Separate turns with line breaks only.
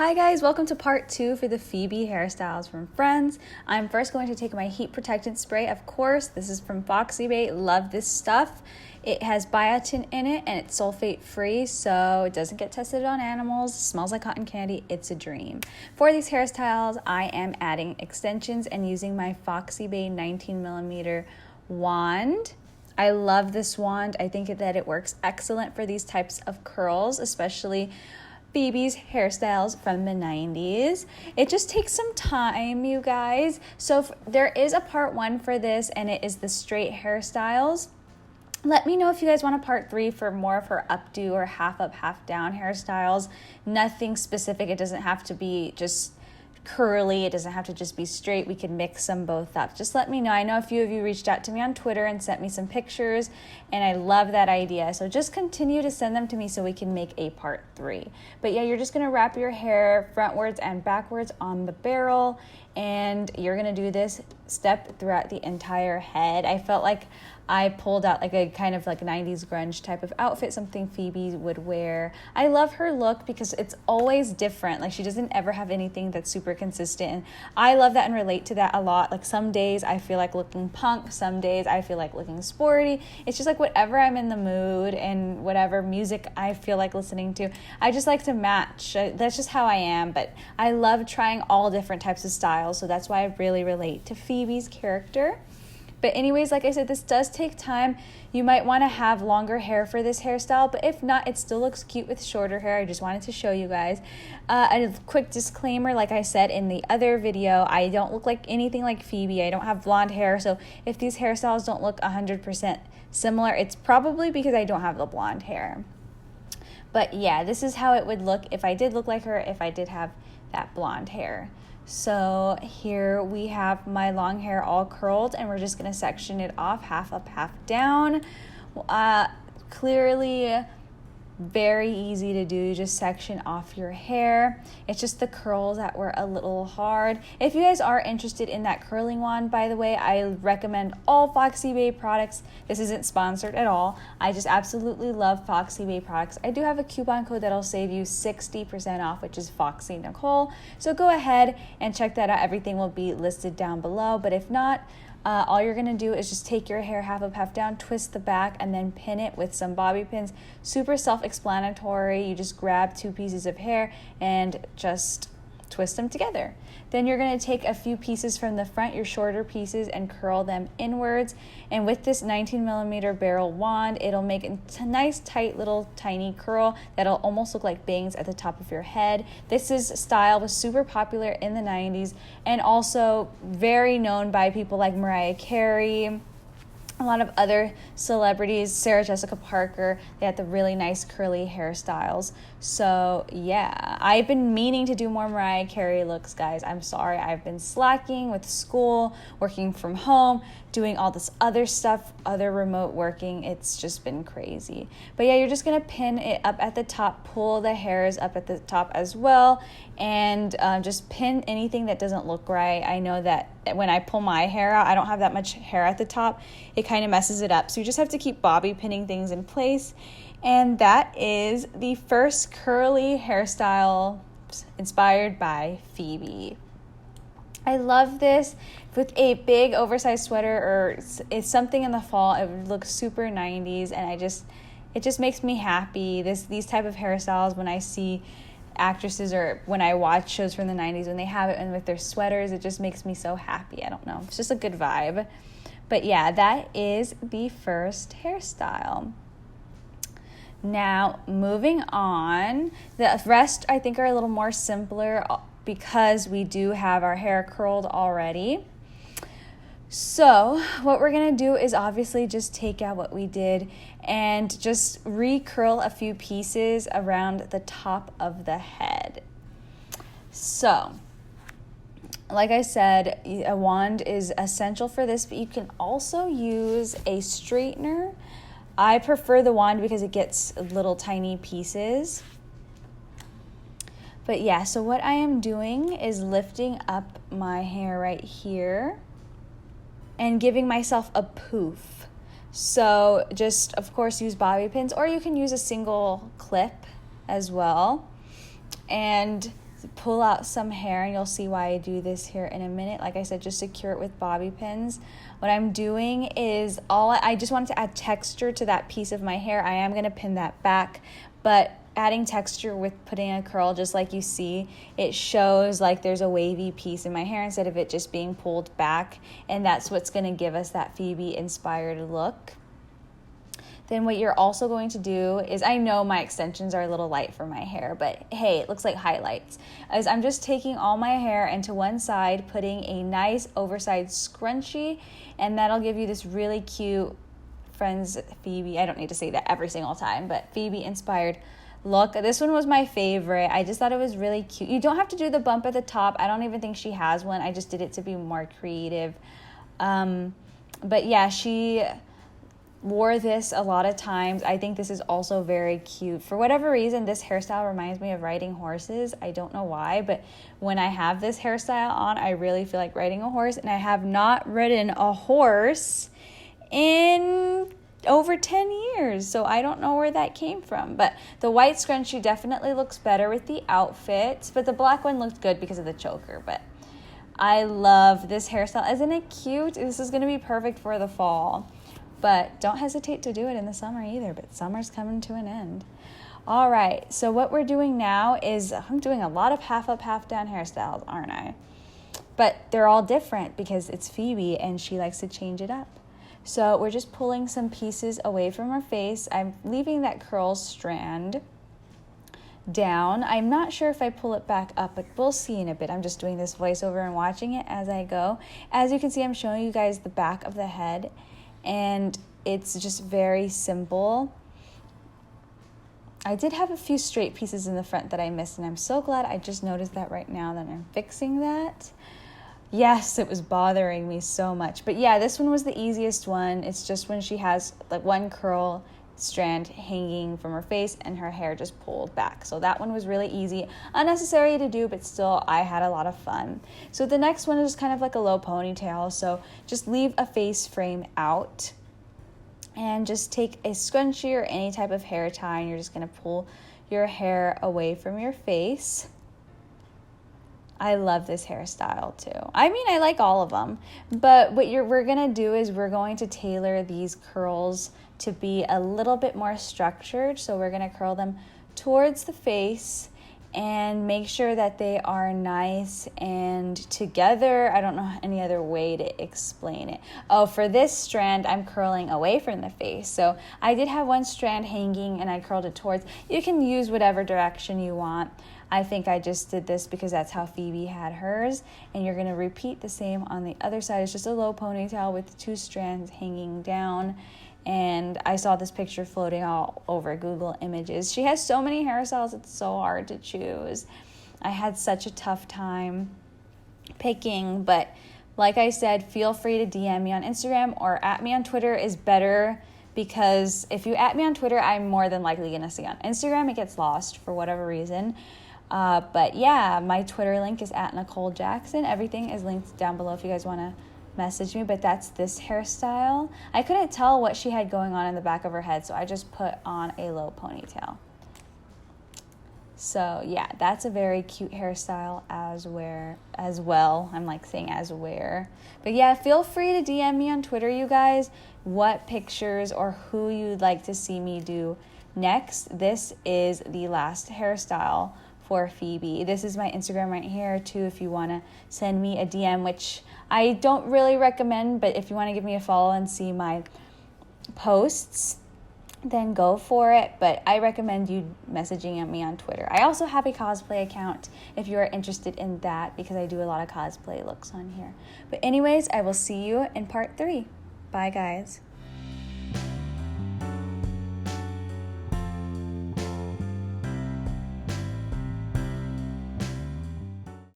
Hi guys, welcome to part 2 for the Phoebe hairstyles from Friends. I'm first going to take my heat protectant spray. Of course, this is from FOXYBAE. Love this stuff. It has biotin in it and it's sulfate free, so it doesn't get tested on animals. It smells like cotton candy. It's a dream. For these hairstyles, I am adding extensions and using my FOXYBAE 19mm wand. I love this wand. I think that it works excellent for these types of curls, especially Phoebe's hairstyles from the 90s. It just takes some time, you guys. So there is a part 1 for this, and it is the straight hairstyles. Let me know if you guys want a part 3 for more of her updo or half up, half down hairstyles. Nothing specific. It doesn't have to be just curly. It doesn't have to just be straight. We can mix them both up. Just let me know. I know a few of you reached out to me on Twitter and sent me some pictures, and I love that idea. So just continue to send them to me so we can make a part 3. But yeah, you're just going to wrap your hair frontwards and backwards on the barrel, and you're going to do this step throughout the entire head. I felt like I pulled out like a kind of like 90s grunge type of outfit, something Phoebe would wear. I love her look because it's always different. Like, she doesn't ever have anything that's super consistent. And I love that and relate to that a lot. Like, some days I feel like looking punk, some days I feel like looking sporty. It's just like whatever I'm in the mood and whatever music I feel like listening to, I just like to match. That's just how I am. But I love trying all different types of styles. So that's why I really relate to Phoebe's character. But anyways, like I said, this does take time. You might want to have longer hair for this hairstyle, but if not, it still looks cute with shorter hair. I just wanted to show you guys. A quick disclaimer, like I said in the other video, I don't look like anything like Phoebe. I don't have blonde hair, so if these hairstyles don't look 100% similar, it's probably because I don't have the blonde hair. But yeah, this is how it would look if I did look like her, if I did have that blonde hair. So here we have my long hair all curled, and we're just going to section it off, half up, half down. Clearly very easy to do. You just section off your hair. It's just the curls that were a little hard. If you guys are interested in that curling wand, by the way, I recommend all FOXYBAE products. This isn't sponsored at all. I just absolutely love FOXYBAE products. I do have a coupon code that'll save you 60% off, which is Foxy Nicole. So go ahead and check that out. Everything will be listed down below. But if not, all you're going to do is just take your hair half up, half down, twist the back, and then pin it with some bobby pins. Super self-explanatory. You just grab 2 pieces of hair and just twist them together. Then you're going to take a few pieces from the front, your shorter pieces, and curl them inwards. And with this 19mm barrel wand, it'll make a nice, tight, little, tiny curl that'll almost look like bangs at the top of your head. This style was super popular in the 90s and also very known by people like Mariah Carey, a lot of other celebrities, Sarah Jessica Parker. They had the really nice curly hairstyles. So yeah, I've been meaning to do more Mariah Carey looks, guys. I'm sorry, I've been slacking with school, working from home, doing all this other stuff, other remote working. It's just been crazy. But yeah, you're just gonna pin it up at the top, pull the hairs up at the top as well, and just pin anything that doesn't look right. I know that when I pull my hair out, I don't have that much hair at the top. It kind of messes it up. So you just have to keep bobby pinning things in place. And that is the first curly hairstyle inspired by Phoebe. I love this with a big oversized sweater, or it's something in the fall. It would look super 90s, and it just makes me happy. These type of hairstyles, when I see actresses or when I watch shows from the 90s, when they have it and with their sweaters, it just makes me so happy. I don't know. It's just a good vibe. But yeah, that is the first hairstyle. Now, moving on, the rest I think are a little more simpler because we do have our hair curled already. So what we're going to do is obviously just take out what we did and just recurl a few pieces around the top of the head. So, like I said, a wand is essential for this, but you can also use a straightener. I prefer the wand because it gets little tiny pieces. But yeah, so what I am doing is lifting up my hair right here and giving myself a poof. So just, of course, use bobby pins, or you can use a single clip as well. And pull out some hair, and you'll see why I do this here in a minute. Like I said, just secure it with bobby pins. What I'm doing is I just wanted to add texture to that piece of my hair. I am going to pin that back, but adding texture with putting a curl, just like you see, it shows like there's a wavy piece in my hair instead of it just being pulled back, and that's what's going to give us that Phoebe inspired look. Then what you're also going to do is, I know my extensions are a little light for my hair, but hey, it looks like highlights. As I'm just taking all my hair into one side, putting a nice oversized scrunchie, and that'll give you this really cute Friends Phoebe, I don't need to say that every single time, but Phoebe inspired look. This one was my favorite. I just thought it was really cute. You don't have to do the bump at the top. I don't even think she has one. I just did it to be more creative. But yeah, she wore this a lot of times. I think this is also very cute. For whatever reason, this hairstyle reminds me of riding horses. I don't know why, but when I have this hairstyle on, I really feel like riding a horse, and I have not ridden a horse in over 10 years, so I don't know where that came from. But the white scrunchie definitely looks better with the outfit, but the black one looked good because of the choker. But I love this hairstyle. Isn't it cute? This is going to be perfect for the fall. But don't hesitate to do it in the summer either. But summer's coming to an end. All right, so what we're doing now is, I'm doing a lot of half up, half down hairstyles, aren't I? But they're all different because it's Phoebe and she likes to change it up. So we're just pulling some pieces away from her face. I'm leaving that curl strand down. I'm not sure if I pull it back up, but we'll see in a bit. I'm just doing this voiceover and watching it as I go. As you can see, I'm showing you guys the back of the head, and it's just very simple. I did have a few straight pieces in the front that I missed, and I'm so glad I just noticed that right now that I'm fixing that. Yes, it was bothering me so much. But yeah, this one was the easiest one. It's just when she has like one curl strand hanging from her face and her hair just pulled back. So that one was really easy, unnecessary to do, but still I had a lot of fun. So the next one is kind of like a low ponytail. So just leave a face frame out and just take a scrunchie or any type of hair tie, and you're just going to pull your hair away from your face. I love this hairstyle too. I mean, I like all of them, but what we're gonna do is we're going to tailor these curls to be a little bit more structured. So we're gonna curl them towards the face and make sure that they are nice and together. I don't know any other way to explain it. Oh, for this strand, I'm curling away from the face. So I did have one strand hanging and I curled it towards. You can use whatever direction you want. I think I just did this because that's how Phoebe had hers, and you're gonna repeat the same on the other side. It's just a low ponytail with two strands hanging down, and I saw this picture floating all over Google Images. She has so many hairstyles, it's so hard to choose. I had such a tough time picking, but like I said, feel free to DM me on Instagram or at me on Twitter is better, because if you at me on Twitter, I'm more than likely gonna see on Instagram. It gets lost for whatever reason. But yeah, my Twitter link is at Nicole Jackson. Everything is linked down below if you guys want to message me. But that's this hairstyle. I couldn't tell what she had going on in the back of her head, so I just put on a low ponytail. So yeah, that's a very cute hairstyle as well. I'm like saying as wear. But yeah, feel free to DM me on Twitter, you guys, what pictures or who you'd like to see me do next. This is the last hairstyle for Phoebe. This is my Instagram right here too if you want to send me a DM, which I don't really recommend, but if you want to give me a follow and see my posts, then go for it. But I recommend you messaging me on Twitter. I also have a cosplay account if you are interested in that, because I do a lot of cosplay looks on here. But anyways, I will see you in part 3. Bye guys.